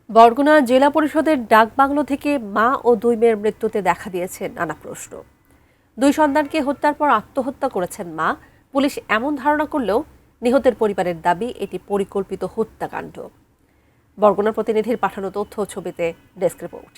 বরগুনা জেলা পরিষদের ডাকবাংলো থেকে মা ও দুই মেয়ের মৃত্যুতে দেখা দিয়েছে নানা প্রশ্ন। দুই সন্তানকে হত্যার পর আত্মহত্যা করেছেন মা। পুলিশ এমন ধারণা করলেও নিহতের পরিবারের দাবি এটি পরিকল্পিত হত্যাকাণ্ড। বরগুনার প্রতিনিধির পাঠানো তথ্য ও ছবিতে ডেস্ক রিপোর্ট।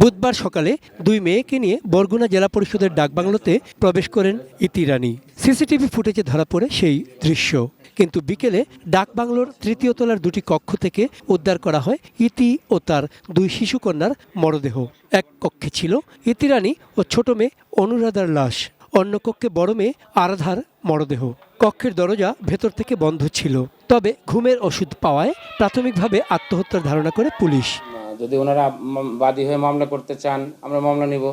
বুধবার সকালে দুই মেয়েকে নিয়ে বরগুনা জেলা পরিষদের ডাকবাংলোতে প্রবেশ করেন ইতি রানী। সিসিটিভি ফুটেজে ধরা পড়ে সেই দৃশ্য। কিন্তু বিকেলে ডাকবাংলোর তৃতীয় তলার দুটি কক্ষ থেকে উদ্ধার করা হয় ইতি ও তার দুই শিশুকন্যার মরদেহ। এক কক্ষে ছিল ইতি রানী ও ছোট মেয়ে অনুরাধার লাশ, অন্য কক্ষে বড় মেয়ে আরাধার মরদেহ। কক্ষের দরজা ভেতর থেকে বন্ধ ছিল। তবে ঘুমের ওষুধ পাওয়ায় প্রাথমিকভাবে আত্মহত্যার ধারণা করে পুলিশ। যদি ওনারা বাদী হয়ে মামলা করতে চান, আমরা মামলা নিব,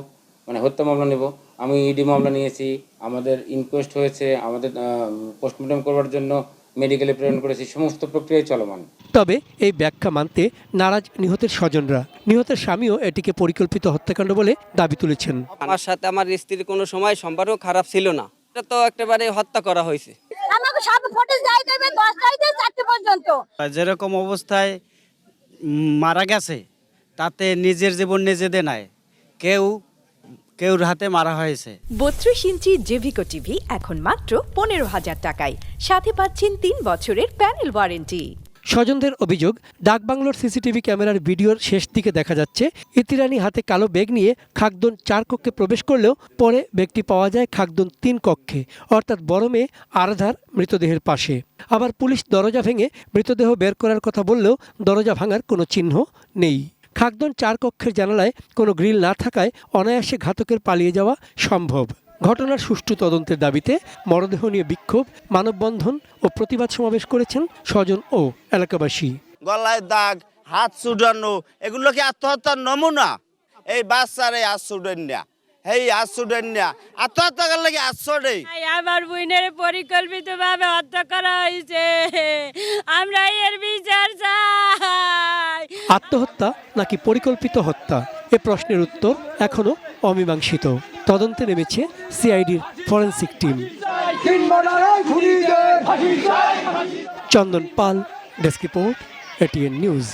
মানে হত্যা মামলা নিব। আমি ইডি মামলা নিয়েছি, আমাদের ইনকোয়েস্ট হয়েছে, আমাদের পোস্টমর্টম করবার জন্য মেডিকেলে প্রেরণ করেছি, সমস্ত প্রক্রিয়ায় চলমান। তবে এই ব্যাখ্যা মানতে নারাজ নিহতের স্বজনরা। নিহতের স্বামীও এটিকে পরিকল্পিত হত্যাকাণ্ড বলে দাবি তুলেছেন। আমার সাথে আমার স্ত্রীর কোনো সময় সম্পর্ক খারাপ ছিল না, এটা তো একেবারে হত্যা করা হয়েছে। আমাকে সব ফুটেজ দেয় দেবে 10টায় 4টা পর্যন্ত। যেরকম অবস্থায় মারা গেছে তাতে নিজের জীবন নিজে দেয় নাই, কেউর হাতে মারা হয়েছে। 32 ইঞ্চি জেভিকো টিভি এখন মাত্র 15,000 টাকায়, সাথে পাচ্ছেন 3 বছরের প্যানেল ওয়ারেন্টি। স্বজনদের অভিযোগ, ডাকবাংলোর সিসিটিভি ক্যামেরার ভিডিওর শেষ দিকে দেখা যাচ্ছে ইতি রানী হাতে কালো ব্যাগ নিয়ে খাকদন 4 কক্ষে প্রবেশ করলেও পরে ব্যাগটি পাওয়া যায় খাকদন 3 কক্ষে, অর্থাৎ বড় মেয়ে আরাধার মৃতদেহের পাশে। আবার পুলিশ দরজা ভেঙে মৃতদেহ বের করার কথা বললেও দরজা ভাঙার কোনো চিহ্ন নেই। খাকদন 4 কক্ষের জানালায় কোনো গ্রিল না থাকায় অনায়াসে ঘাতকের পালিয়ে যাওয়া সম্ভব। ঘটনার সুষ্ঠু তদন্তের দাবিতে মরদেহ নিয়ে বিক্ষোভ, মানববন্ধন ও প্রতিবাদ সমাবেশ করেছেন স্বজন ও এলাকাবাসী। গলায় দাগ, হাত ছুটানো, এগুলো কি আত্মহত্যার নমুনা? এই বাচ্চারে হাত ছুটেন না, এই হাত ছুটেন না, আত্মহত্যা করলে কি আশ্চর্য? আমার বোনের পরিকল্পিতভাবে হত্যা করা হয়েছে, আমরা এর বিচার চাই। আত্মহত্যা নাকি পরিকল্পিত হত্যা, এ প্রশ্নের উত্তর এখনো অমীমাংসিত। তদন্তে নেমেছে সিআইডির ফরেনসিক টিম। চন্দন পাল, ডেস্ক রিপোর্ট, এটিএন নিউজ।